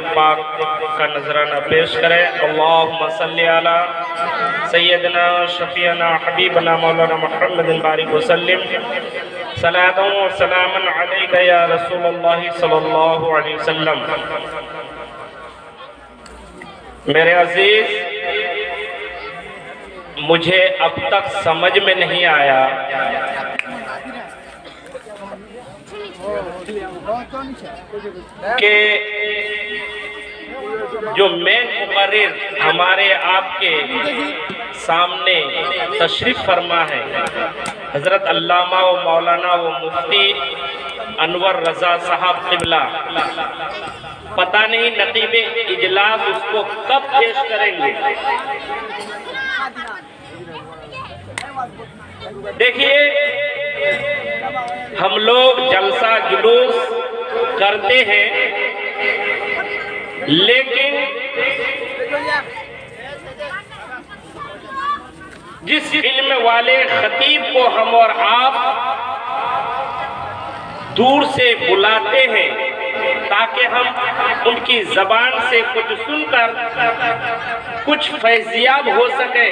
पाक का नजराना पेश करें। अल्लाहुम्मा सल्ली अला सय्यदना शफीअना हबीबना मौलाना मुहम्मदिन बारिक वसल्लिम सलातन व सलामन अलैका या रसूलल्लाह सल्लल्लाहु अलैहि वसल्लम। मेरे अजीज, मुझे अब तक समझ में नहीं आया कि जो मेन मुकर्रिर हमारे आपके सामने तशरीफ फरमा है, हजरत अल्लामा व मौलाना व मुफ्ती अनवर रजा साहब क़िबला, पता नहीं नकीब इजलास उसको कब पेश करेंगे। देखिए, हम लोग जलसा जुलूस करते हैं, लेकिन जिस इल्म वाले खतीब को हम और आप दूर से बुलाते हैं ताकि हम उनकी जबान से कुछ सुनकर कुछ फैजियाब हो सके,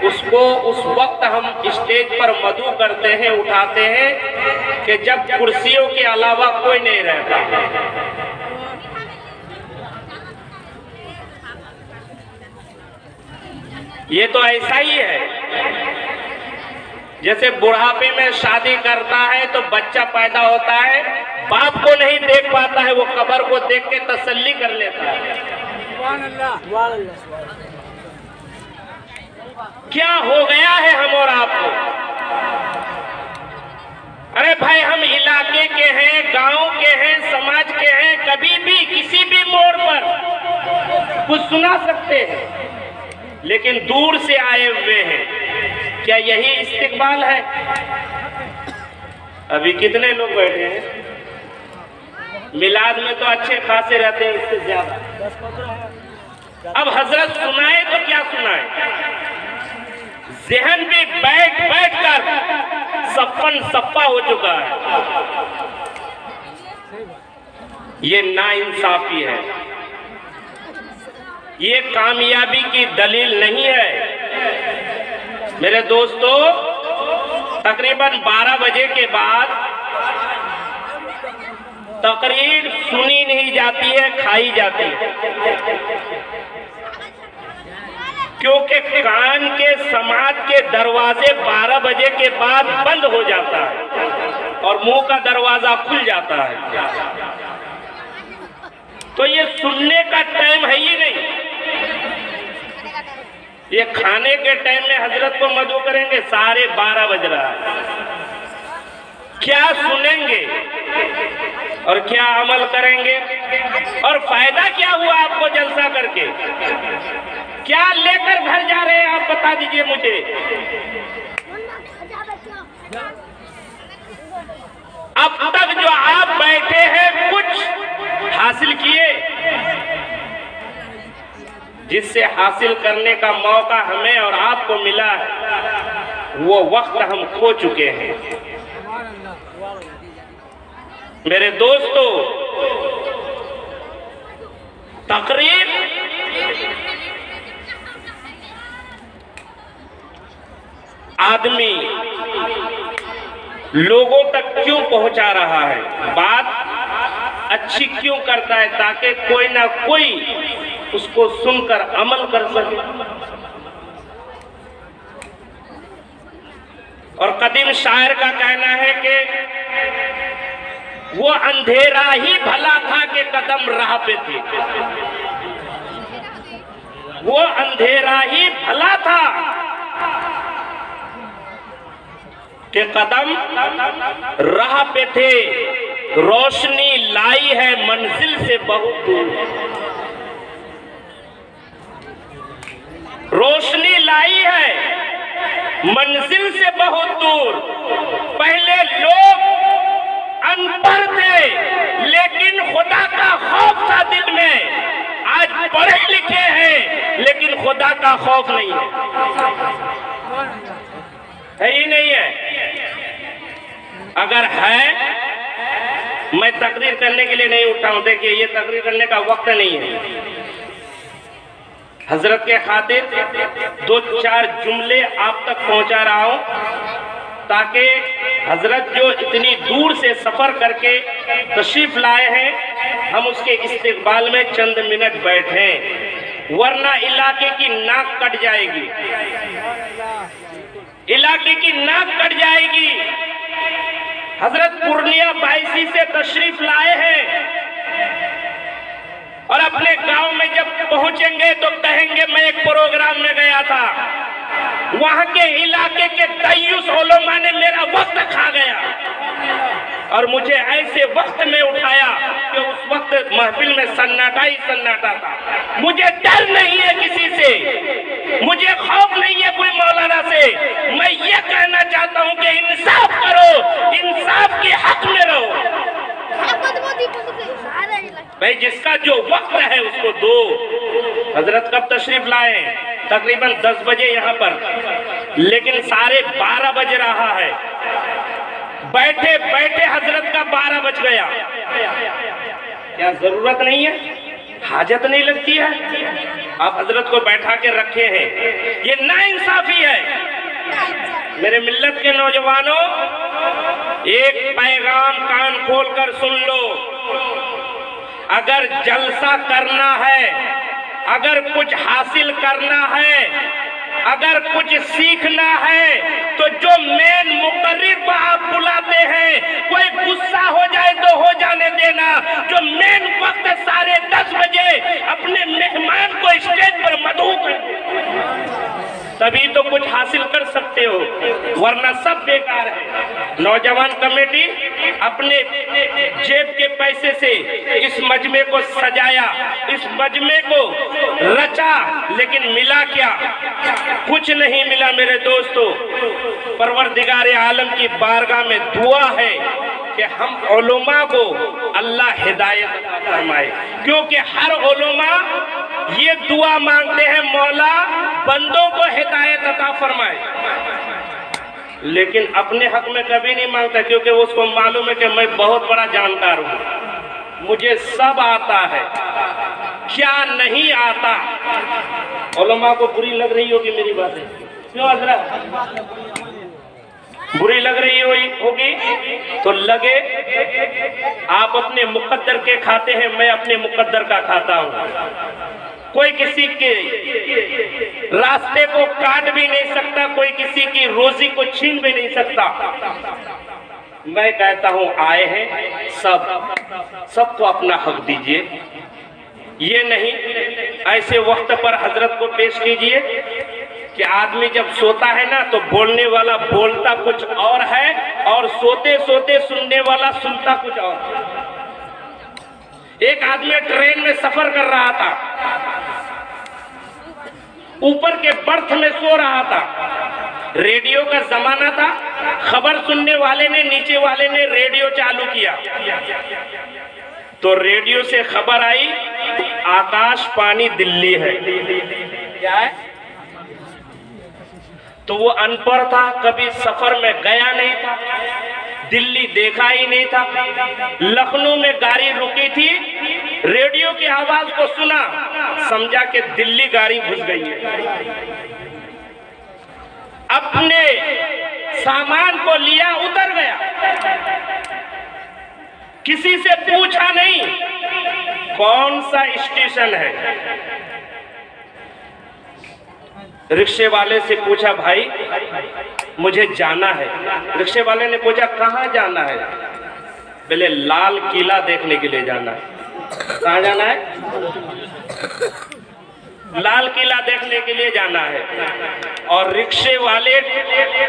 उसको उस वक्त हम स्टेज पर मदू करते हैं, उठाते हैं कि जब कुर्सियों के अलावा कोई नहीं रहता। ये तो ऐसा ही है जैसे बुढ़ापे में शादी करता है तो बच्चा पैदा होता है, बाप को नहीं देख पाता है, वो कब्र को देख के तसल्ली कर लेता है। क्या हो गया है हम और आपको? अरे भाई, हम इलाके के हैं, गांव के हैं, समाज के हैं, कभी भी किसी भी मोड़ पर कुछ सुना सकते हैं, लेकिन दूर से आए हुए हैं। क्या यही इस्तिकबाल है? अभी कितने लोग बैठे हैं? मिलाद में तो अच्छे खासे रहते हैं, इससे ज्यादा। अब हजरत सुनाए तो क्या सुनाए? जहन भी बैठ बैठ कर सफन सप्पा हो चुका है। ये नाइंसाफी है, ये कामयाबी की दलील नहीं है। मेरे दोस्तों, तकरीबन 12 बजे के बाद तकरीर सुनी नहीं जाती है, खाई जाती है, क्योंकि कान के समाज के दरवाजे 12 बजे के बाद बंद हो जाता है और मुंह का दरवाजा खुल जाता है। तो ये सुनने का टाइम है ही नहीं। ये खाने के टाइम में हजरत को मदू करेंगे, 12:30 बज रहा है। क्या सुनेंगे और क्या अमल करेंगे? और फायदा क्या हुआ आपको जलसा करके? क्या लेकर घर जा रहे हैं आप बता दीजिए मुझे। अब तक जो आप बैठे हैं कुछ हासिल किए? जिससे हासिल करने का मौका हमें और आपको मिला है, वो वक्त हम खो चुके हैं। मेरे दोस्तों, तकरीर आदमी लोगों तक क्यों पहुंचा रहा है, बात अच्छी क्यों करता है, ताकि कोई ना कोई उसको सुनकर अमल कर सके। और कदीम शायर का कहना है कि वो अंधेरा ही भला था कि कदम राह पे थे। वो अंधेरा ही भला था कि कदम राह पे थे, रोशनी लाई है मंजिल से बहुत दूर। रोशनी लाई है मंजिल से बहुत दूर। पहले लोग अनपढ़ थे, लेकिन खुदा का खौफ था दिल में। आज पढ़े लिखे हैं, लेकिन खुदा का खौफ नहीं है ही नहीं है। अगर है मैं तकरीर करने के लिए नहीं उठा हूं। देखिए, ये तकरीर करने का वक्त नहीं है। हजरत के खातिर 2-4 जुमले आप तक पहुंचा रहा हूं, ताकि हजरत जो इतनी दूर से सफर करके तशरीफ लाए हैं, हम उसके इस्तिकबाल में चंद मिनट बैठें, वरना इलाके की नाक कट जाएगी, इलाके की नाक कट जाएगी। हजरत पूर्णिया 22 से तशरीफ लाए हैं और अपने गांव में जब पहुंचेंगे तो कहेंगे मैं एक प्रोग्राम में गया था, वहां के इलाके के तय्युस उलमा ने मेरा वक्त खा गया और मुझे ऐसे वक्त में उठाया कि उस वक्त महफिल में सन्नाटा ही सन्नाटा था। मुझे डर नहीं है किसी से, मुझे खौफ नहीं है कोई मौलाना से। मैं ये कहना चाहता हूं कि इंसाफ करो, इंसाफ के हक में रहो। भाई, जिसका जो वक्त है उसको दो। हजरत कब तशरीफ लाए? तकरीबन 10 बजे यहाँ पर, लेकिन 12:30 बज रहा है। बैठे बैठे हजरत का 12 बज गया। क्या जरूरत नहीं है? हाजत नहीं लगती है? आप हजरत को बैठा के रखे हैं, ये नाइंसाफी है। मेरे मिल्लत के नौजवानों, एक पैगाम कान खोलकर सुन लो। अगर जलसा करना है, अगर कुछ हासिल करना है, अगर कुछ सीखना है, तो जो मेन मुकर्रिर को आप बुलाते हैं, कोई गुस्सा हो जाए तो हो जाने देना। जो मेन वक्त 10:30 बजे अपने मेहमान को स्टेज पर मदऊ कर, तभी तो कुछ हासिल कर सकते हो, वरना सब बेकार है। नौजवान कमेटी अपने जेब के पैसे से इस मजमे को सजाया, इस मजमे को रचा, लेकिन मिला क्या? कुछ नहीं मिला मेरे दोस्तों। परवरदिगार आलम की बारगाह में दुआ है कि हम उलमा को अल्लाह हिदायत फरमाए, क्योंकि हर उलमा ये दुआ मांगते हैं, मौला बंदों को हिदायत अता फरमाए, लेकिन अपने हक में कभी नहीं मांगता, क्योंकि उसको मालूम है कि मैं बहुत बड़ा जानकार हूँ, मुझे सब आता है। क्या नहीं आता? उलमा को बुरी लग रही होगी मेरी बातें, क्यों हजरत? बुरी लग रही होगी तो लगे। आप अपने मुकद्दर के खाते हैं, मैं अपने मुकद्दर का खाता हूँ। कोई किसी के रास्ते को काट भी नहीं सकता, कोई किसी की रोजी को छीन भी नहीं सकता। मैं कहता हूँ आए हैं सबको अपना हक दीजिए। ये नहीं ऐसे वक्त पर हजरत को पेश कीजिए कि आदमी जब सोता है ना तो बोलने वाला बोलता कुछ और है और सोते सोते सुनने वाला सुनता कुछ और। एक आदमी ट्रेन में सफर कर रहा था, ऊपर के बर्थ में सो रहा था, रेडियो का जमाना था, खबर सुनने वाले ने, नीचे वाले ने रेडियो चालू किया तो रेडियो से खबर आई आकाश पानी दिल्ली है। क्या है? तो वो अनपढ़ था, कभी सफर में गया नहीं था, दिल्ली देखा ही नहीं था। लखनऊ में गाड़ी रुकी थी, रेडियो की आवाज को सुना, समझा कि दिल्ली गाड़ी घुस गई है। अपने सामान को लिया, उतर गया, किसी से पूछा नहीं कौन सा स्टेशन है। रिक्शे वाले से पूछा, भाई मुझे जाना है। रिक्शे वाले ने पूछा कहाँ जाना है? बोले लाल किला देखने के लिए जाना है। कहाँ जाना है? लाल किला देखने के लिए जाना है। और रिक्शे वाले,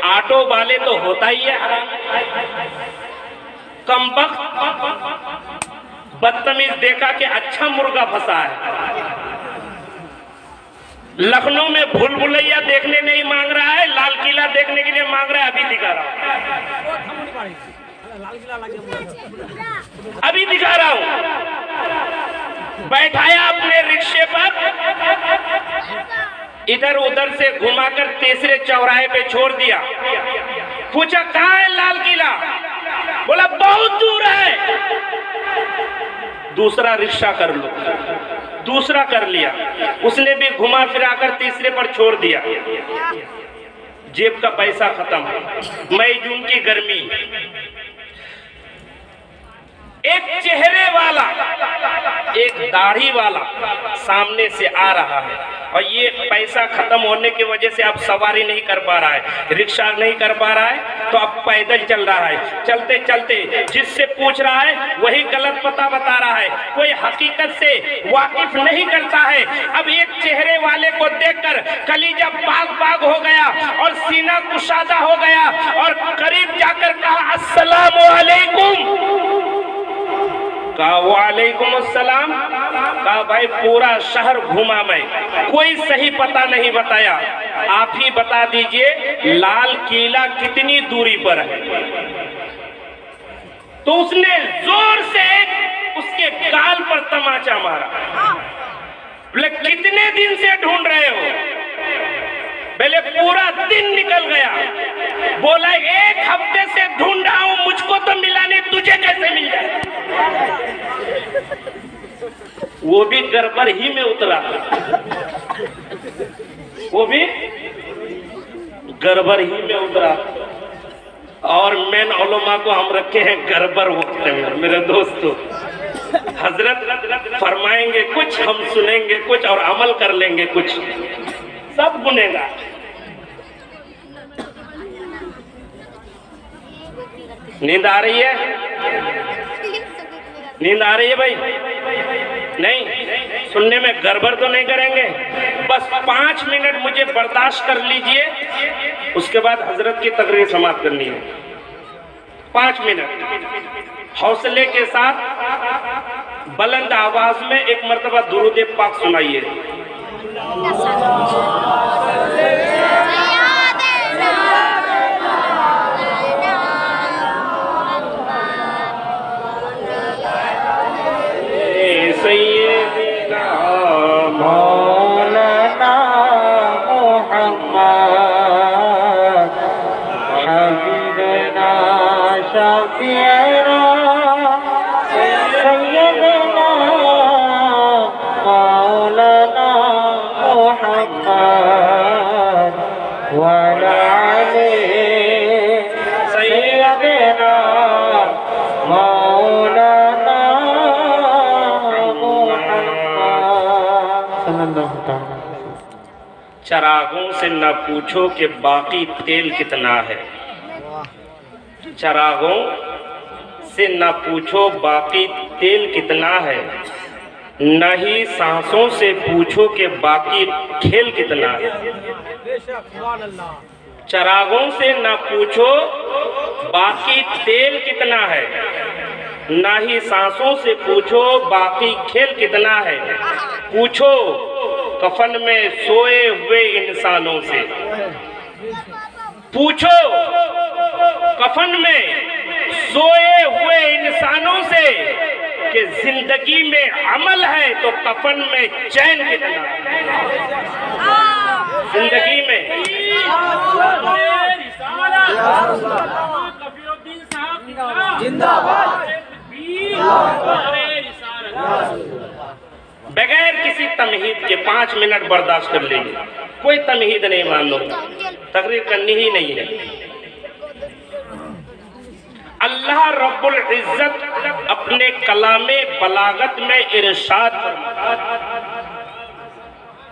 ऑटो वाले तो होता ही है हराम, कमबख्त बदतमीज देखा कि अच्छा मुर्गा फंसा है। लखनऊ में भूल भुलैया देखने नहीं मांग रहा है, लाल किला देखने के लिए मांग रहा है। अभी दिखा रहा हूं, अभी दिखा रहा हूं। बैठाया अपने रिक्शे पर, इधर उधर से घुमाकर तीसरे चौराहे पे छोड़ दिया। पूछा कहाँ है लाल किला? बोला बहुत दूर है, दूसरा रिक्शा कर लो। दूसरा कर लिया, उसने भी घुमा फिरा कर तीसरे पर छोड़ दिया। जेब का पैसा खत्म। मई जून की गर्मी, एक चेहरे वाला, एक दाढ़ी वाला सामने से आ रहा है और ये पैसा खत्म होने की वजह से अब सवारी नहीं कर पा रहा है, रिक्शा नहीं कर पा रहा है, तो अब पैदल चल रहा है। चलते चलते जिससे पूछ रहा है वही गलत पता बता रहा है, कोई हकीकत से वाकिफ नहीं करता है। अब एक चेहरे वाले को देखकर कलीजा बाग बाग हो गया और सीना कुशादा हो गया और करीब जाकर कहा अस्सलामु अलैकुम। कहा वालेकुम अस्सलाम। कहा भाई पूरा शहर घूमा मैं, कोई सही पता नहीं बताया, आप ही बता दीजिए लाल किला कितनी दूरी पर है। तो उसने जोर से उसके गाल पर तमाचा मारा। बोले कितने दिन से ढूंढ रहे हो? पहले पूरा दिन निकल गया। बोला 1 हफ्ते से ढूंढ रहा हूं, मुझको तो मिला नहीं, तुझे कैसे मिल जाए? वो भी गड़बड़ ही में उतरा, वो भी गड़बड़ ही में उतरा। और मेन उलमा को हम रखे हैं गड़बड़ वक्त में। मेरे दोस्तों, हजरत फरमाएंगे कुछ, हम सुनेंगे कुछ और अमल कर लेंगे कुछ, सब बुनेगा। नींद आ रही है? नींद आ रही है भाई? नहीं, सुनने में गड़बड़ तो नहीं करेंगे। बस 5 मिनट मुझे बर्दाश्त कर लीजिए, उसके बाद हजरत की तकरीर समाप्त करनी है। 5 मिनट हौसले के साथ बुलंद आवाज में एक मर्तबा दुरूद पाक सुनाइए। मौलाना मोहम्मद हबीबना शफीअना सैयदना मौलाना मोहम्मद वअला आले सैयदना मौलाना चरागों से न पूछो कि बाकी तेल कितना है। चरागों से न पूछो बाकी तेल कितना है, न ही सांसों से पूछो कि बाकी खेल कितना है। चरागों से न पूछो बाकी तेल कितना है, न ही सांसों से पूछो बाकी खेल कितना है। पूछो कफन में सोए हुए इंसानों से, पूछो कफन में सोए हुए इंसानों से कि जिंदगी में अमल है तो कफन में चैन कितना है। जिंदगी में बगैर किसी तमहीद के 5 मिनट बर्दाश्त कर लेंगे। कोई तमहीद नहीं, मान लो तकरीर करनी ही नहीं है। अल्लाह रब्बुल इज्जत अपने कलामे बलागत में इरशाद फरमाता है,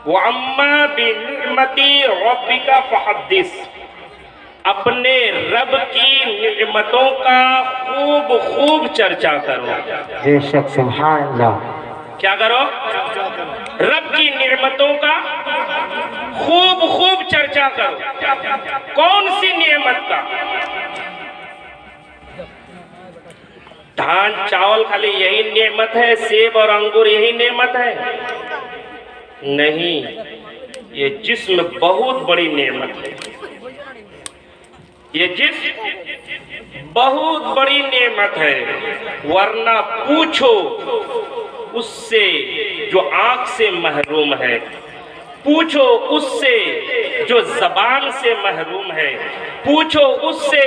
वअम्मा बिनिअमति रब्बिका फहद्दिस। अपने रब की निअमतों का खूब खूब चर्चा करो। बेशक, सुभान अल्लाह। क्या करो? रब की निअमतों का खूब खूब चर्चा करो। कौन सी नियमत का? धान चावल खाली यही नेमत है? सेब और अंगूर यही नेमत है? नहीं, ये जिस्म बहुत बड़ी नेमत है। ये जिस्म बहुत बड़ी नेमत है। वरना पूछो उससे जो आंख से महरूम है, पूछो उससे जो जबान से महरूम है, पूछो उससे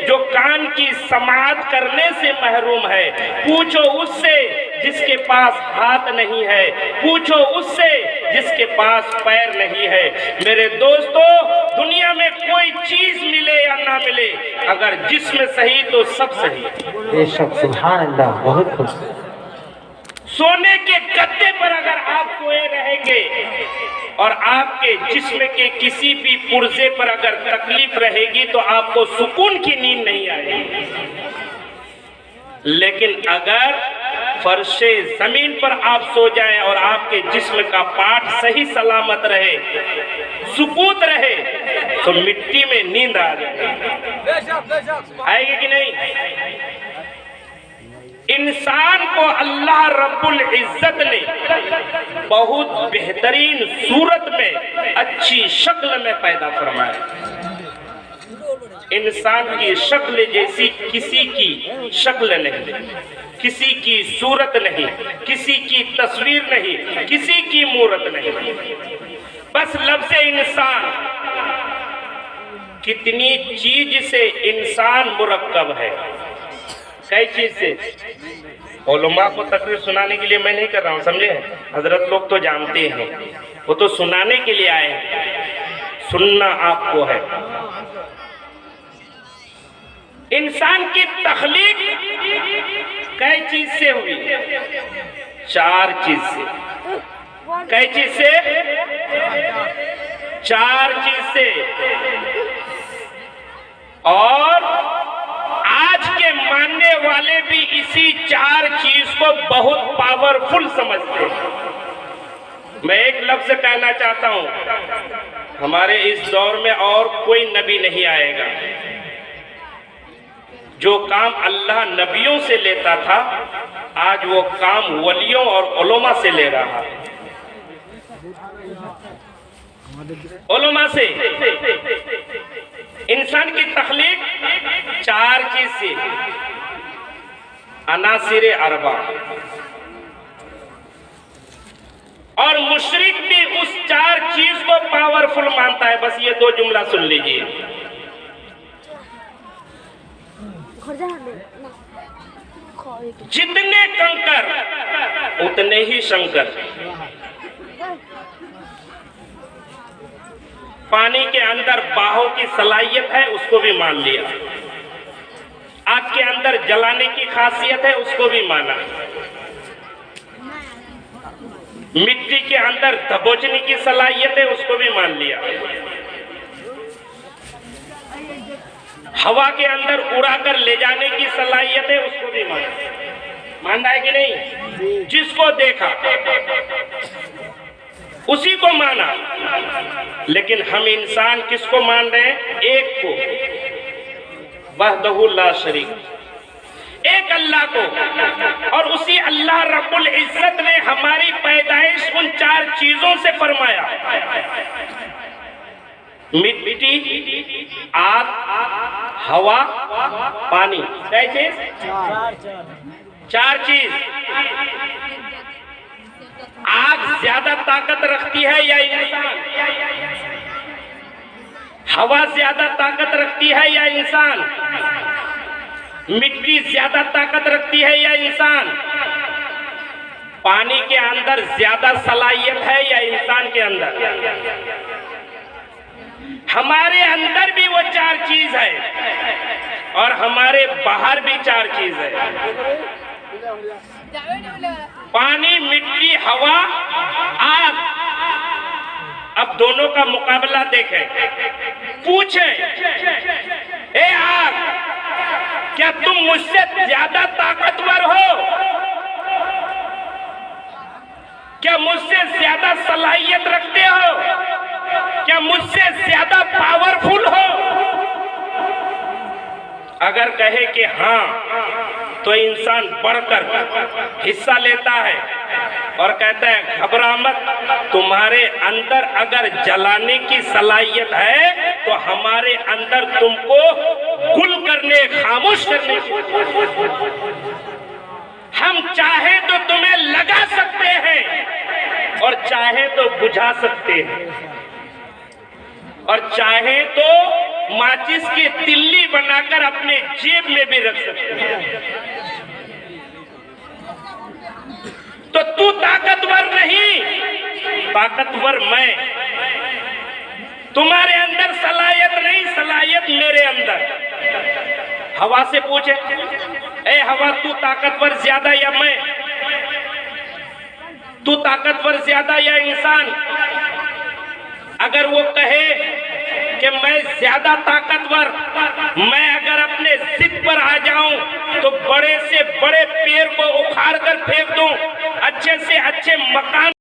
जो कान की समाअत करने से महरूम है, पूछो उससे जिसके पास हाथ नहीं है, पूछो उससे जिसके पास पैर नहीं है। मेरे दोस्तों, दुनिया में कोई चीज मिले या ना मिले, अगर जिस्म सही तो सब सही। बेशक सुभान अल्लाह, बहुत खूब। सोने के गद्दे पर अगर आप सोए रहेंगे और आपके जिस्म के किसी भी पुर्जे पर अगर तकलीफ रहेगी तो आपको सुकून की नींद नहीं आएगी। लेकिन अगर फर्शे जमीन पर आप सो जाएं और आपके जिस्म का पार्ट सही सलामत रहे, सुकूत रहे, तो मिट्टी में नींद आ जाएगी। आएगी कि नहीं? इंसान को अल्लाह रब्बुल इज्जत ने बहुत बेहतरीन सूरत में, अच्छी शक्ल में पैदा फरमाया। इंसान की शक्ल जैसी किसी की शक्ल नहीं, किसी की सूरत नहीं, किसी की तस्वीर नहीं, किसी की मूरत नहीं। बस लफ्ज़ इंसान, कितनी चीज से इंसान मुरक्कब है, कई चीज से। उलमा को तकरीर सुनाने के लिए मैं नहीं कर रहा हूँ, समझे? हजरत लोग तो जानते हैं, वो तो सुनाने के लिए आए हैं, सुनना आपको है। इंसान की तख्लीक कई चीज से हुई? 4 चीज से। कई चीज से? 4 चीज से। और आज के मानने वाले भी इसी 4 चीज को बहुत पावरफुल समझते हैं। मैं एक लफ्ज कहना चाहता हूं, हमारे इस दौर में और कोई नबी नहीं आएगा। जो काम अल्लाह नबियों से लेता था, आज वो काम वलियों और उलमा से ले रहा है। उलमा से। इंसान की तख्लीक 4 चीज से, अनासिर अरबा। और मुशरिक भी उस 4 चीज को पावरफुल मानता है। बस ये 2 जुमला सुन लीजिए। जितने कंकर उतने ही शंकर। पानी के अंदर बाहों की सलाहियत है, उसको भी मान लिया। आग के अंदर जलाने की खासियत है, उसको भी माना। मिट्टी के अंदर दबोचने की सलाहियत है, उसको भी मान लिया। हवा के अंदर उड़ाकर ले जाने की सलाहियत है, उसको भी मानना है कि नहीं? जिसको देखा उसी को माना। लेकिन हम इंसान किसको मान रहे हैं? एक को, वहदहु ला शरीक, एक अल्लाह को। और उसी अल्लाह रब्बुल इज्जत ने हमारी पैदाइश उन 4 चीजों से फरमाया। मिट्टी, आग, हवा, पानी। कैसे? 4 चीज। आग ज्यादा ताकत रखती है या इंसान? हवा ज्यादा ताकत रखती है या इंसान? मिट्टी ज्यादा ताकत रखती है या इंसान? पानी के अंदर ज्यादा सलाहियत है या इंसान के अंदर? हमारे अंदर भी वो 4 चीज है और हमारे बाहर भी 4 चीज है। पानी, मिट्टी, हवा, आग। अब दोनों का मुकाबला देखें। पूछें, ए आग, क्या तुम मुझसे ज्यादा ताकतवर हो? क्या मुझसे ज्यादा सलाहियत रखते हो? क्या मुझसे ज्यादा पावरफुल हो? अगर कहे कि हाँ, तो इंसान बढ़कर हिस्सा लेता है और कहता है घबरा मत, तुम्हारे अंदर अगर जलाने की सलाहियत है तो हमारे अंदर तुमको गुल करने, खामोश करने की। हम चाहे तो तुम्हें लगा सकते हैं और चाहे तो बुझा सकते हैं और चाहे तो माचिस की तिल्ली बनाकर अपने जेब में भी रख सकते हैं। तो तू ताकतवर नहीं, ताकतवर मैं। तुम्हारे अंदर सलाहियत नहीं, सलाहियत मेरे अंदर। हवा से पूछे, ए हवा, तू ताकतवर ज्यादा या मैं? तू ताकतवर ज्यादा या इंसान? अगर वो कहे कि मैं ज्यादा ताकतवर, मैं अगर अपने जिद पर आ जाऊं तो बड़े से बड़े पेड़ को उखाड़ कर फेंक दूं, अच्छे से अच्छे मकान